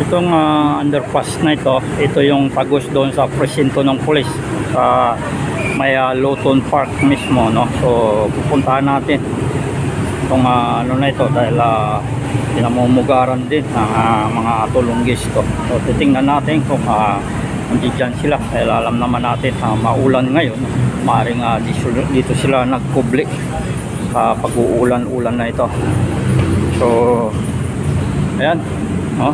Itong underpass na ito yung tagos doon sa presinto ng pulis sa may Luton Park mismo, no? So pupuntahan natin itong ano na ito dahil pinamumugaran din ng mga tulunggis to. So titingnan natin kung nandiyan sila dahil alam naman natin maulan ngayon, maaaring dito sila nagpublik sa pag-uulan-ulan na ito. So ayan, no?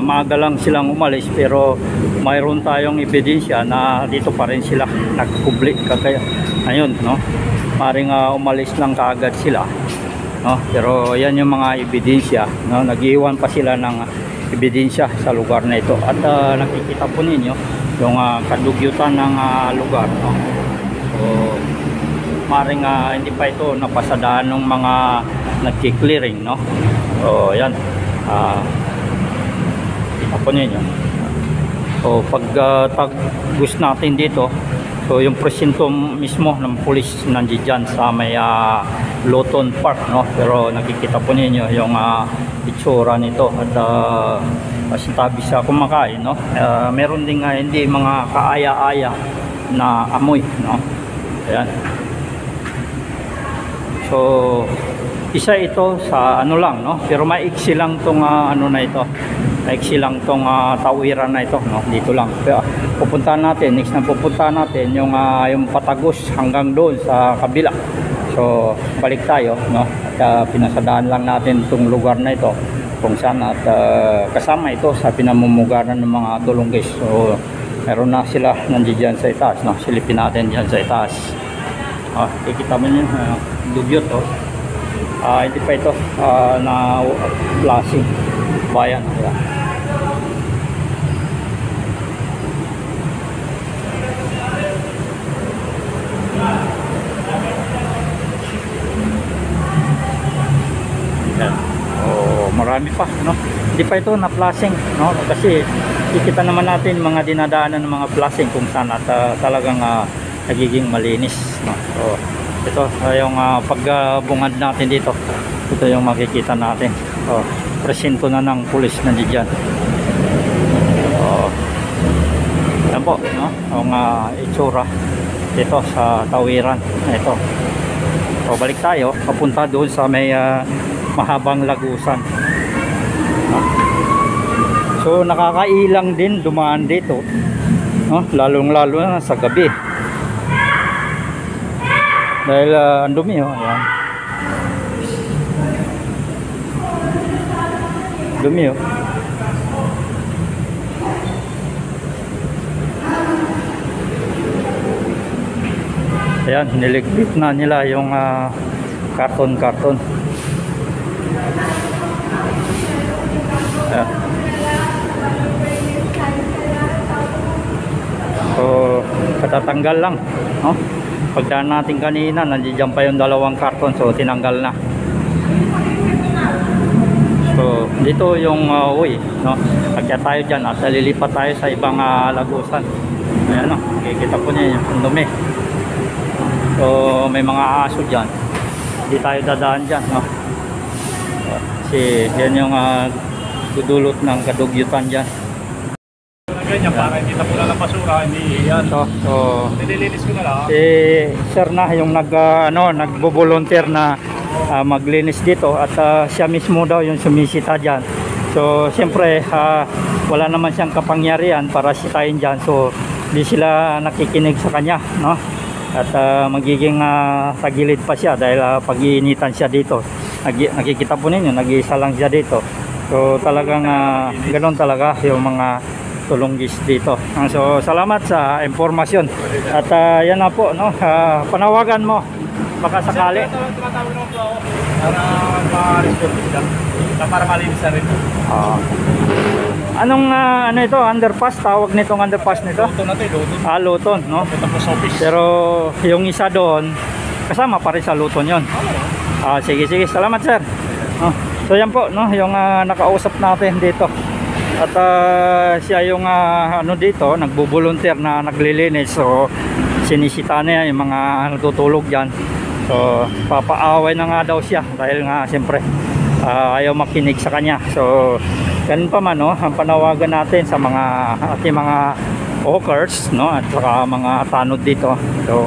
Maaga lang silang umalis pero mayroon tayong ebidensya na dito pa rin sila nagpublik kaya ayun, no? Maring umalis lang kaagad sila, no? Pero yan yung mga ebidensya, no? Nag-iwan pa sila ng ebidensya sa lugar na ito at nakikita po ninyo yung kadugyutan ng lugar, no? So maring hindi pa ito napasadaan ng mga nagki-clearing, no? So yan, kita po ninyo. So pag tagos natin dito, so yung presinto mismo ng pulis nandiyan sa may Luton Park, no? Pero nakikita po ninyo yung itsura nito at tabi siya kumakain, no? Meron din hindi mga kaaya-aya na amoy, no? Ayan. So isa ito sa ano lang, no? Pero maiksi lang tong ano na ito. Maiksi lang tong tawiran na ito, no? Dito lang. Pero pupuntahan natin, next na pupuntahan natin yung patagos hanggang doon sa kabila. So balik tayo, no? At pinasadaan lang natin tong lugar na ito kung saan at kasama ito sa pinamumugaran ng mga tulunggis. So meron na sila nandiyan sa itaas, no? Silipin natin diyan sa itaas. Kikita mo yun, dugyot, oh. Hindi pa ito na plasing bayan. Ayan. Marami pa, no? Hindi pa ito na plasing, no? Kasi kikita naman natin mga dinadaanan ng mga plasing kung saan at talagang nagiging malinis, no? So ito yung pagbungad natin dito, ito yung makikita natin. So presinto na ng pulis nandiyan. So yan po, no? Yung itsura dito sa tawiran ito. So balik tayo papunta doon sa may mahabang lagusan. So nakakailang din dumaan dito, no? Lalong lalo na sa gabi dahil ang dumi, oh. Ayan, dumi, oh. Ayan, niligpit na nila yung karton-karton. Ayan. So katatanggal lang, no? Pagdaan natin kanina nandiyan pa yung dalawang karton, so tinanggal na. So dito yung uwi, no? Pagka tayo dyan at lilipat tayo sa ibang lagusan. Ayan, no? Kikita po niya yung dumi. So may mga aso dyan, hindi tayo dadaan dyan, no? Kasi yan yung dudulot ng kadugyutan dyan. Ganyan, para hindi na pula ng basura, hindi yan. So nililinis ko na lang. Si sir na yung nagbo-volunteer na maglinis dito at siya mismo daw yung sumisita dyan. So siyempre wala naman siyang kapangyarihan para sitahin dyan, so hindi sila nakikinig sa kanya, no? At magiging sa gilid pa siya dahil pag-iinitan siya dito. Nakikita po ninyo, nag-iisa lang siya dito. So talagang ganoon talaga yung mga tulunggis dito. So salamat sa impormasyon. At yan na po, no? Panawagan mo baka sakali. Tumatawag naman po ako para ma-respond sila. Para malinis na rin. Anong ano ito, underpass? Tawag nitong underpass nito? Luton na ito, Luton. Luton, no? Tapos office. Pero yung isa doon kasama pa rin sa Luton yon. Sige, salamat sir. So yan po, no? Yung nakausap natin dito. At siya yung ano dito, nagbo-volunteer na naglilinis. So sinisita niya yung mga natutulog diyan. So papaaway na nga daw siya dahil nga siyempre ayaw makinig sa kanya. So Ganun pa man, no, ang panawagan natin sa mga ating mga hawkers, no, at saka mga tanod dito. So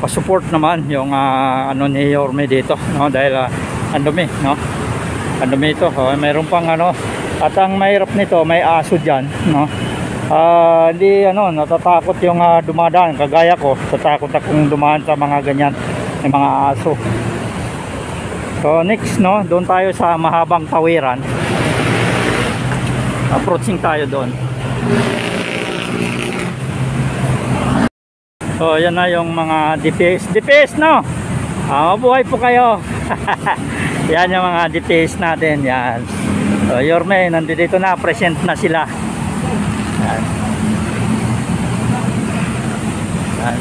pa-support naman yung ano ni Yorme dito, no, dahil ang dumi, no, ang dumi ito. Mayroon pang ano, at ang mahirap nito, may aso dyan, no. Hindi ano, natatakot yung dumadaan kagaya ko, tatakot akong dumaan sa mga ganyan, yung mga aso. So next, no, doon tayo sa mahabang tawiran, approaching tayo doon. So yan na yung mga DPS, no, mabuhay po kayo. Yan yung mga DPS natin, yan. So Yorme, nandito na, present na sila. Yan. Yan.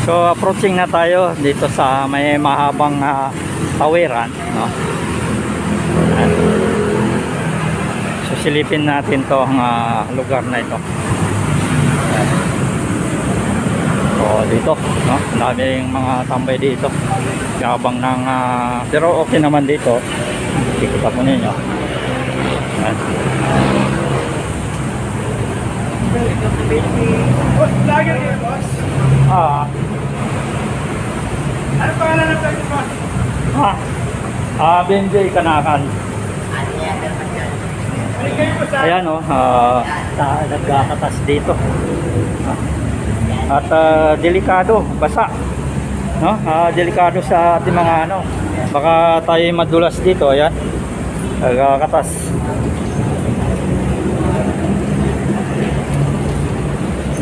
So approaching na tayo dito sa may mahabang tawiran, no? Yan. So silipin natin tong lugar na ito. Yan. So dito, no, daming mga tambay dito. Gabang ng pero okay naman dito. Kita po ninyo. Yan. Ano pangalan ng vlog mo? Benjay Kanakan. Ayan, oh, nagkakatas dito. At delikado, basa, no? Delikado sa ating mga ano, baka tayo madulas dito. Ayan, nagkakatas.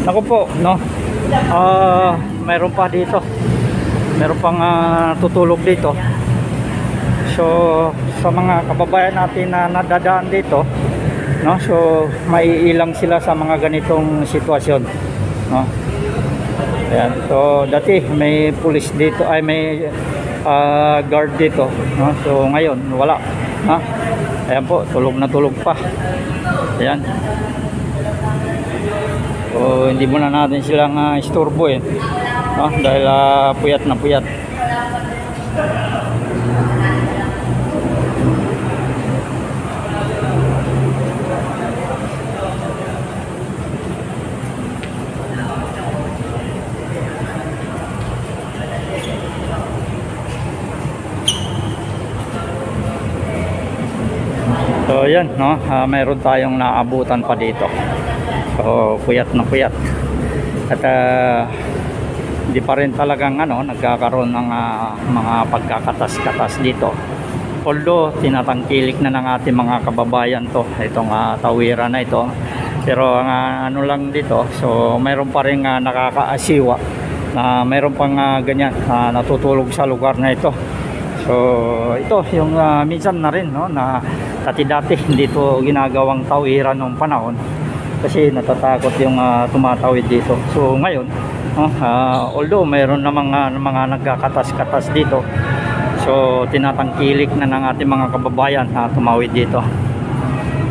Naku po, no, mayroon pa dito, mayroon pang tutulog dito. So sa mga kababayan natin na nadadaan dito, no, so maiilang sila sa mga ganitong sitwasyon, no. Ayan, so dati may pulis dito, ay may guard dito, no? So ngayon wala, ha? Ayan po, tulog na tulog pa. Ayan. So hindi muna natin silang istorbo, no? Dahil puyat na puyat. So yan, no, mayroon tayong naabutan pa dito. So puyat na puyat. At hindi pa rin talagang ano, nagkakaroon ng mga pagkakatas-katas dito. Although tinatangkilik na ng ating mga kababayan to, itong tawiran na ito. Pero ang ano lang dito, so mayroon pa rin nakakaasiwa na mayroon pang ganyan natutulog sa lugar na ito. So ito yung minsan na rin, no, na dati dito ginagawang tawiran noong panahon kasi natatakot yung tumatawid dito. So ngayon, although mayroon na mga nagkakatas-katas dito, so tinatangkilik na ng ating mga kababayan na tumawid dito.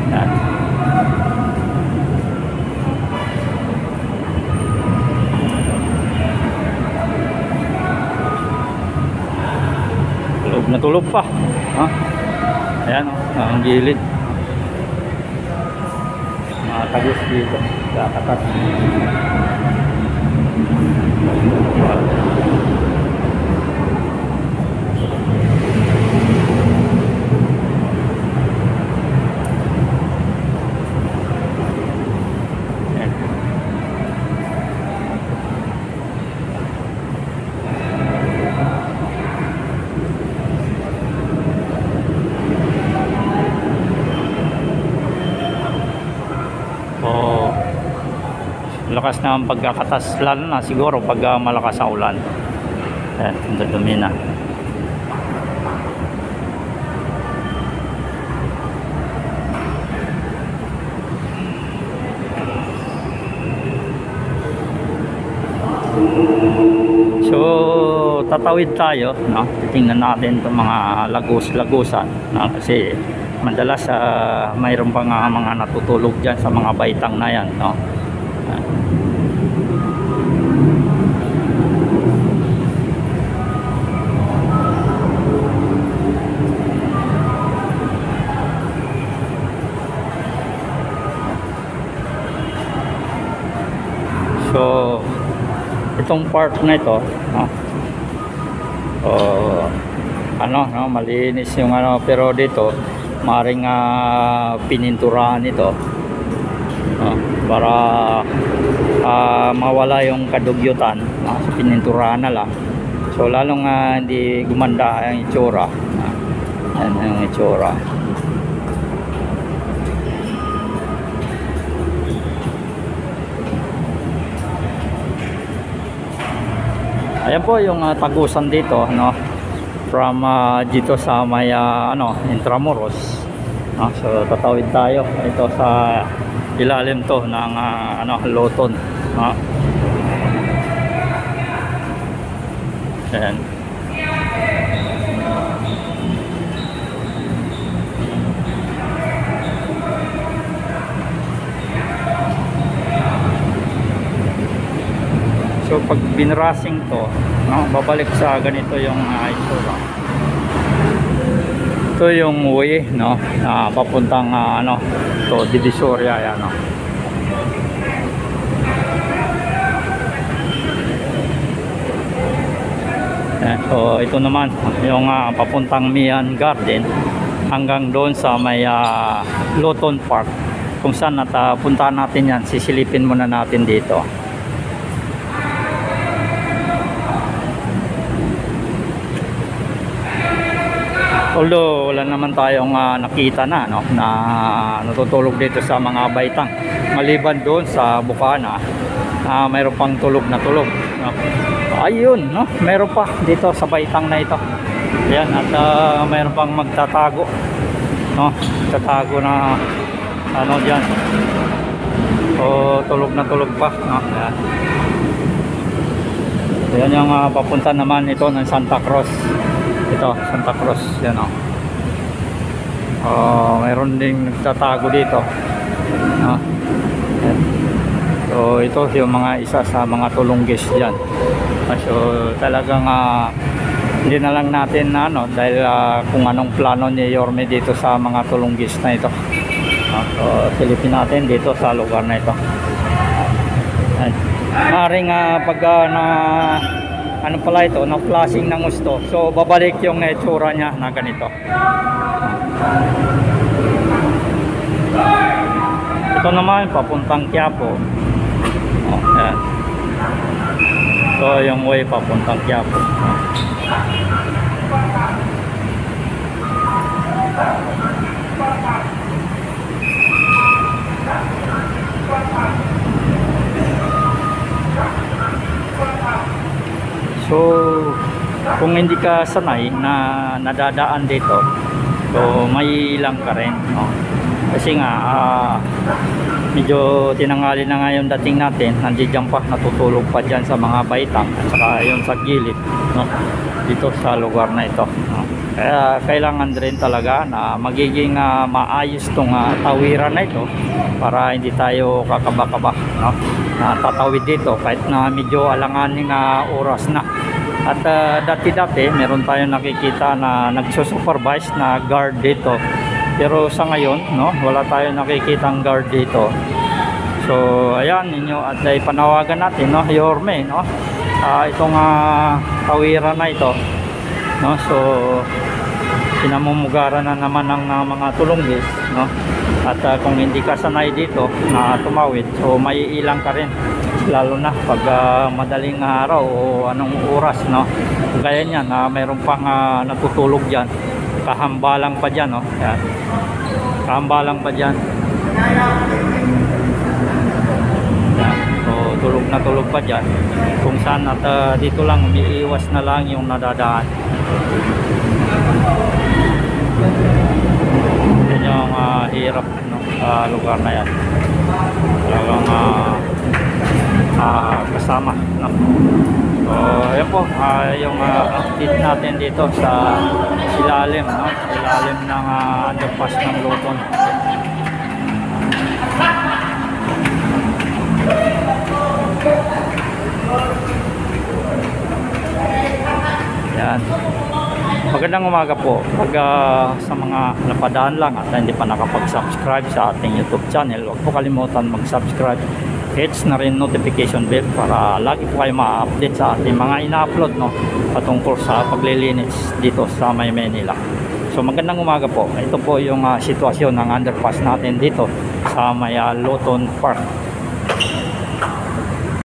Yan. Tulog na tulog pa, ayan, ang gilid, mga tagos dito, kakatas. Lakas na ang pagkakatas, lalo na siguro pag malakas ang ulan. Ayan, dumi na. So tatawid tayo, no? Titingnan natin itong mga lagos-lagusan, no? Kasi madalas mayroon pang mga natutulog dyan sa mga baitang na yan, no? itong part na ito, no? O, ano, no, malinis yung ano, pero dito maring pininturahan ito, no, para mawala yung kadugyutan, no? So, pininturahan na lang, so lalong hindi gumanda ang itsura. Yan yung itsura. Ayan po yung tagusan dito, no, from dito sa may ano, Intramuros, no? So tatawid tayo ito sa ilalim to ng ano, Loton, no? Ayan. So pag binrasing to, no, babalik sa ganito yung itsura. Ito yung way, no, papuntang ano, to Divisoria, yan, no. So ito naman yung papuntang Mian Garden hanggang doon sa may Loton Park, kung saan puntahan natin yan. Sisilipin muna natin dito. Although wala naman tayong nakita na, no, na natutulog dito sa mga baitang, maliban doon sa Bukana, mayroon pang tulog na tulog, no? Ayun, no, mayroon pa dito sa baitang na ito. Ayan, at mayroon pang magtatago, no, tatago na ano dyan. So tulog na tulog pa, no? Ayan. Ayan yung papunta naman ito ng Santa Cruz. Ito, Santa Cruz, yan, mayroon ding nagtatago dito, no? So ito yung mga isa sa mga tulunggis dyan. So talagang hindi na lang natin ano, dahil kung anong plano ni Yorme dito sa mga tulunggis na ito. So silipin natin dito sa lugar na ito. Maring pag ano pala ito, na flashing ng gusto, so babalik yung itsura niya na ganito. Ito naman papuntang Quiapo. Ayan. So yung way papuntang Quiapo. So kung hindi ka sanay na nadadaan dito, so may ilang ka rin, no? Kasi nga medyo tinangali na nga yung dating natin, nandiyan pa, natutulog pa dyan sa mga baitang at saka yung sa gilid, no, dito sa lugar na ito, no? Kaya kailangan rin talaga na magiging maayos tong tawiran na ito para hindi tayo kakaba-kaba, no, na tatawid dito kahit na medyo alanganing oras na. At dati-dati meron tayong nakikita na nagsusupervise na guard dito, pero sa ngayon, no, wala tayong nakikitang guard dito. So ayan ninyo, at panawagan natin, no, Yorme, no, itong tawiran na ito, no, so pinamumugaran na naman ng mga tulunggis, no, at kung hindi ka sanay dito na tumawid, so may ilang ka rin, lalo na pag madaling araw o anong oras, no. Kaya niyan mayroon pang natutulog diyan, kahambalang pa diyan, no. Yan, kahambalang pa diyan. Yan, so tulog na tulog pa diyan, kung saan at dito lang umiiwas na lang yung nadadaan. Yan yung hirap, no, lugar na yan. Talagang kasama, no? So ayan po yung update natin dito sa ilalim, no, ilalim ng underpass ng Loton. Yan, magandang umaga po. Pag sa mga napadaan lang at hindi pa nakapag-subscribe sa ating YouTube channel, huwag po kalimutan mag-subscribe hits na rin notification bell para lagi po kayo ma-update sa ating mga ina-upload, no, patungkol sa paglilinis dito sa May Manila. So magandang umaga po. Ito po yung sitwasyon ng underpass natin dito sa may Loton Park.